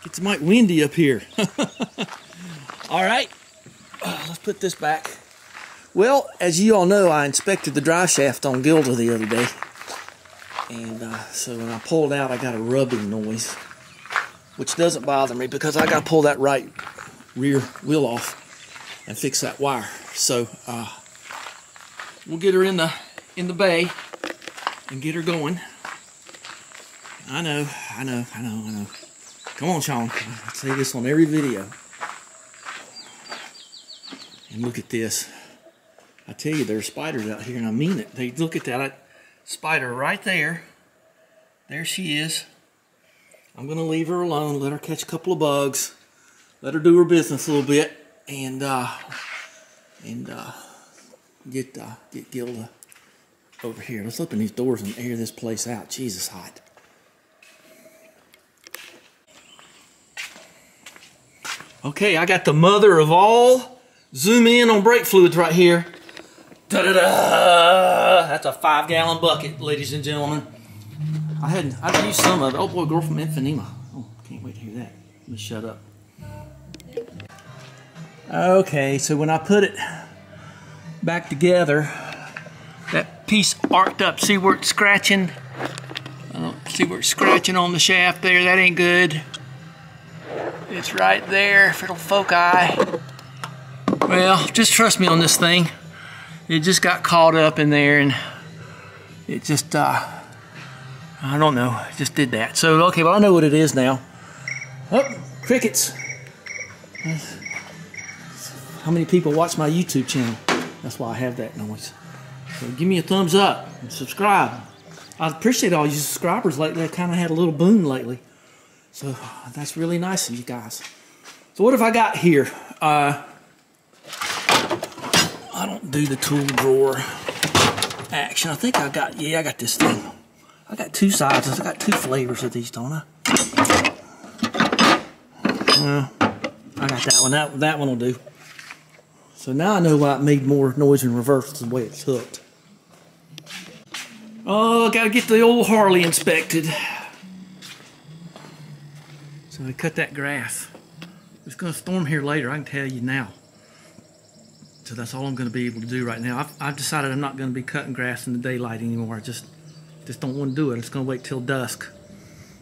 It's might windy up here. All right, let's put this back. Well, as you all know, I inspected the drive shaft on Gilda the other day. And so when I pulled out, I got a rubbing noise, which doesn't bother me because I got to pull that right rear wheel off and fix that wire. So we'll get her in the bay and get her going. I know. Come on, Sean. I say this on every video. And look at this. I tell you, there are spiders out here, and I mean it. They look at that spider right there. There she is. I'm going to leave her alone, let her catch a couple of bugs, let her do her business a little bit, and get Gilda over here. Let's open these doors and air this place out. Jesus, hot. Okay, I got the mother of all zoom in on brake fluids right here. Da-da-da! That's a 5-gallon bucket, ladies and gentlemen. I've used some of it. Oh boy, girl from Infinima. Oh, can't wait to hear that. Let me shut up. Okay, so when I put it back together, that piece arced up. See where it's scratching? See where it's scratching on the shaft there? That ain't good. It's right there, if it'll foci. Well, just trust me on this thing. It just got caught up in there and it just, I don't know, it just did that. So, okay, well I know what it is now. Oh, crickets. How many people watch my YouTube channel? That's why I have that noise. So give me a thumbs up and subscribe. I appreciate all you subscribers lately. I kind of had a little boom lately. So that's really nice of you guys. So what have I got here? I don't do the tool drawer action. I think I got this thing. I got two sizes. I got two flavors of these, don't I? Well, I got that one. That one will do. So now I know why it made more noise in reverse the way it's hooked. Oh, I gotta get the old Harley inspected. So I cut that grass. It's gonna storm here later, I can tell you now. So that's all I'm gonna be able to do right now. I've decided I'm not gonna be cutting grass in the daylight anymore. I just don't want to do it. It's gonna wait till dusk.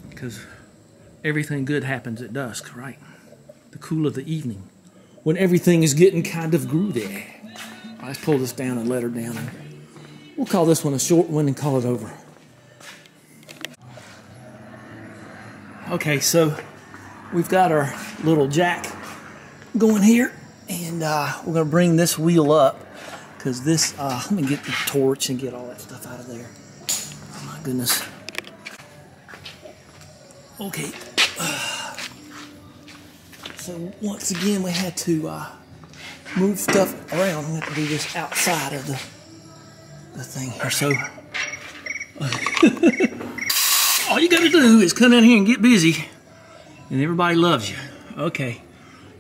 Because everything good happens at dusk, right? The cool of the evening. When everything is getting kind of groovy. Let's pull this down and let her down. We'll call this one a short one and call it over. Okay, so we've got our little jack going here, and we're going to bring this wheel up because this, let me get the torch and get all that stuff out of there. Oh my goodness. Okay. So once again, we had to move stuff around. We have to do this outside of the thing here. So all you got to do is come in here and get busy, and everybody loves you. Okay,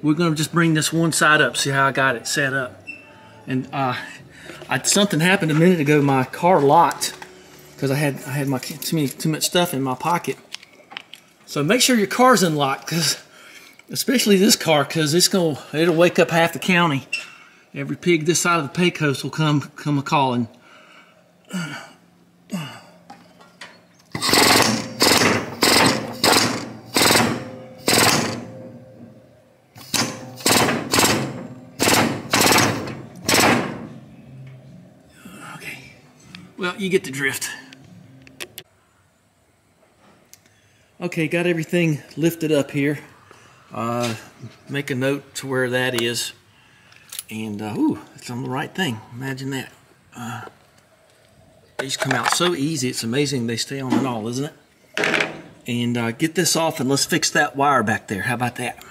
we're gonna just bring this one side up. See how I got it set up. And something happened a minute ago. My car locked because I had my too much stuff in my pocket. So make sure your car's unlocked, because especially this car, because it'll wake up half the county. Every pig this side of the Pecos will come a calling. Okay, well, you get the drift. Okay, got everything lifted up here. Make a note to where that is. And, ooh, it's on the right thing. Imagine that. These come out so easy. It's amazing they stay on at all, isn't it? And get this off and let's fix that wire back there. How about that?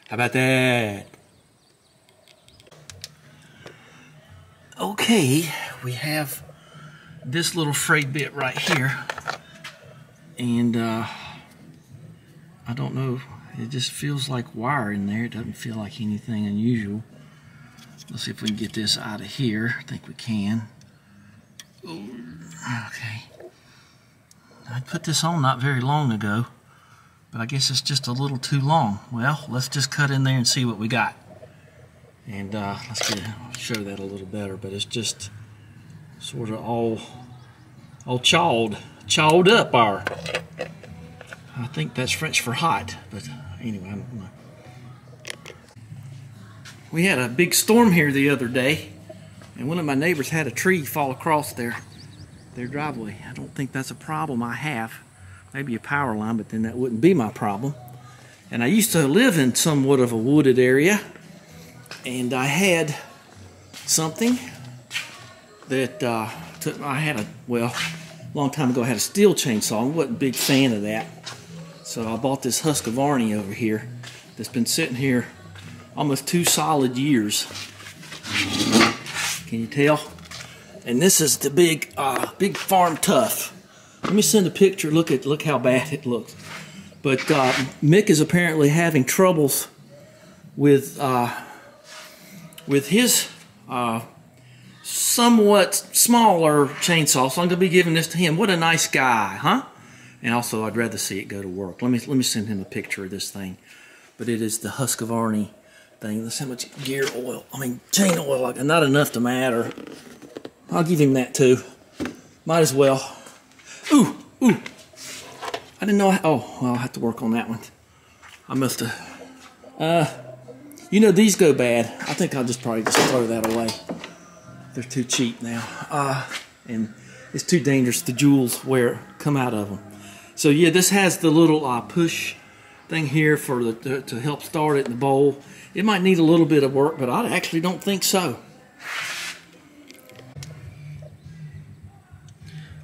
How about that? Okay, we have this little frayed bit right here. And, I don't know. It just feels like wire in there. It doesn't feel like anything unusual. Let's see if we can get this out of here. I think we can. Okay. I put this on not very long ago. but I guess it's just a little too long. Well, let's just cut in there and see what we got. And let's show that a little better, but it's just sort of all chawed up. I think that's French for hot, but anyway, I don't know. We had a big storm here the other day, and one of my neighbors had a tree fall across their driveway. I don't think that's a problem I have. Maybe a power line, but then that wouldn't be my problem. And I used to live in somewhat of a wooded area, and I had something that a long time ago I had a steel chainsaw. I wasn't a big fan of that. So I bought this Husqvarna over here that's been sitting here almost 2 solid years. Can you tell? And this is the big Farm Tough. Let me send a picture. Look how bad it looks. But Mick is apparently having troubles with his somewhat smaller chainsaw. So I'm gonna be giving this to him. What a nice guy, huh? And also, I'd rather see it go to work. Let me send him a picture of this thing. But it is the Husqvarna thing. Let's see how much chain oil. Not enough to matter. I'll give him that too. Might as well. Ooh. I didn't know. Oh, well, I'll have to work on that one. I must have. You know, these go bad. I think I'll probably just throw that away. They're too cheap now. And it's too dangerous. The jewels come out of them. So yeah, this has the little push thing here to help start it in the bowl. It might need a little bit of work, but I actually don't think so.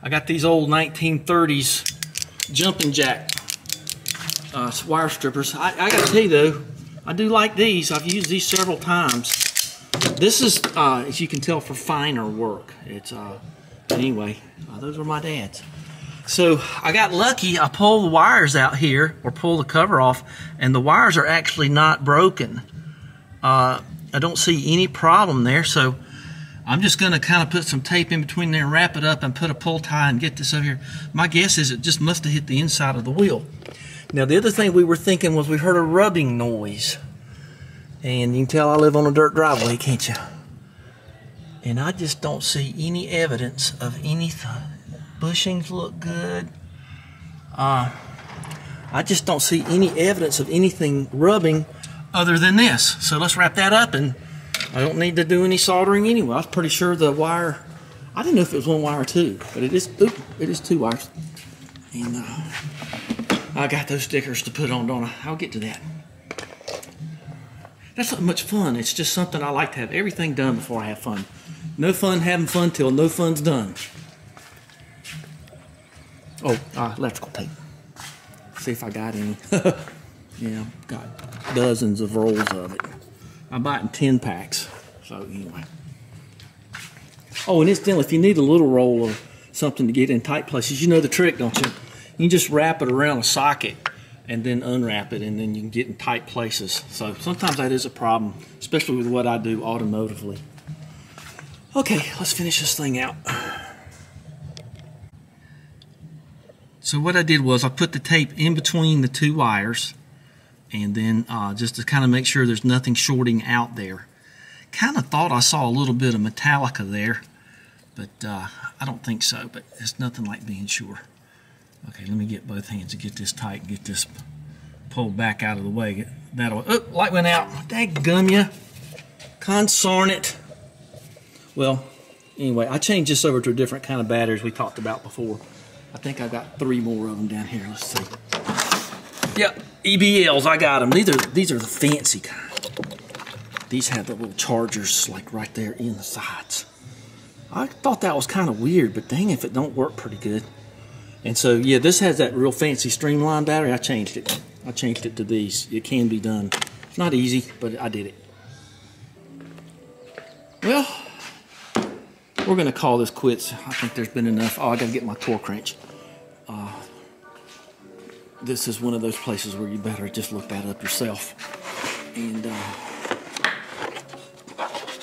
I got these old 1930s jumping jack wire strippers. I got to tell you though, I do like these. I've used these several times. This is, as you can tell, for finer work. It's anyway, those are my dad's. So I got lucky. I pulled the wires out here, or pull the cover off, and the wires are actually not broken. I don't see any problem there, so I'm just going to kind of put some tape in between there and wrap it up and put a pull tie and get this over here. My guess is it just must have hit the inside of the wheel. Now the other thing we were thinking was we heard a rubbing noise. And you can tell I live on a dirt driveway, can't you? And I just don't see any evidence of anything. Bushings look good. I just don't see any evidence of anything rubbing other than this. So let's wrap that up, and I don't need to do any soldering anyway. I was pretty sure the wire, I didn't know if it was one wire or two, but it is 2 wires. And I got those stickers to put on, don't I? I'll get to that. That's not much fun. It's just something I like to have everything done before I have fun. No fun having fun till no fun's done. Oh, electrical tape. See if I got any. Yeah, got dozens of rolls of it. I buy it in 10 packs. So anyway. Oh, and incidentally, if you need a little roll of something to get in tight places, you know the trick, don't you? You can just wrap it around a socket and then unwrap it, and then you can get in tight places. So sometimes that is a problem, especially with what I do automotively. Okay, let's finish this thing out. So what I did was I put the tape in between the 2 wires, and then just to kind of make sure there's nothing shorting out there. Kind of thought I saw a little bit of Metallica there, but I don't think so, but it's nothing like being sure. Okay, let me get both hands to get this tight, get this pulled back out of the way. That'll, oh, light went out. Daggum ya. Consarn it. Well, anyway, I changed this over to a different kind of batteries we talked about before. I think I've got 3 more of them down here. Let's see. Yep, EBLs, I got them. These are the fancy kind. These have the little chargers like right there in the sides. I thought that was kind of weird, but dang if it don't work pretty good. And so, yeah, this has that real fancy streamline battery. I changed it. I changed it to these. It can be done. It's not easy, but I did it. Well, we're going to call this quits. I think there's been enough. Oh, I got to get my torque wrench. This is one of those places where you better just look that up yourself. And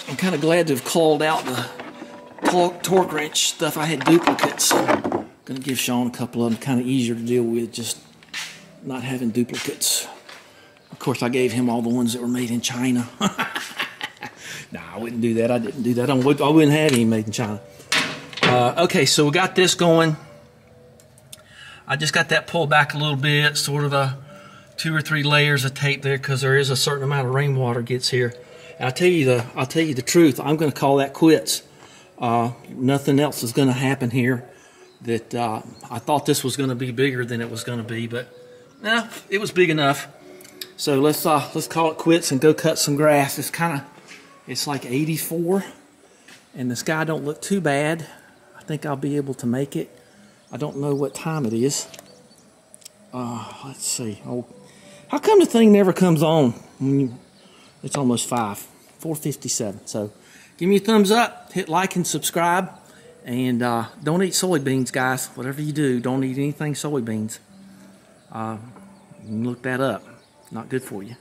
I'm kind of glad to have called out the torque wrench stuff. I had duplicates. So I'm going to give Sean a couple of them, kind of easier to deal with. Just not having duplicates. Of course, I gave him all the ones that were made in China. Nah, I wouldn't do that. I didn't do that. I wouldn't have any made in China. Okay, so we got this going. I just got that pulled back a little bit, sort of a 2 or 3 layers of tape there, because there is a certain amount of rainwater gets here. And I'll tell you the truth. I'm going to call that quits. Nothing else is going to happen here. That I thought this was going to be bigger than it was going to be, but nah, it was big enough. So let's call it quits and go cut some grass. It's like 84, and the sky don't look too bad. I think I'll be able to make it. I don't know what time it is. Let's see. Oh, how come the thing never comes on? It's almost 4:57. So give me a thumbs up, hit like and subscribe, and don't eat soybeans, guys. Whatever you do, don't eat anything soybeans. You can look that up. Not good for you.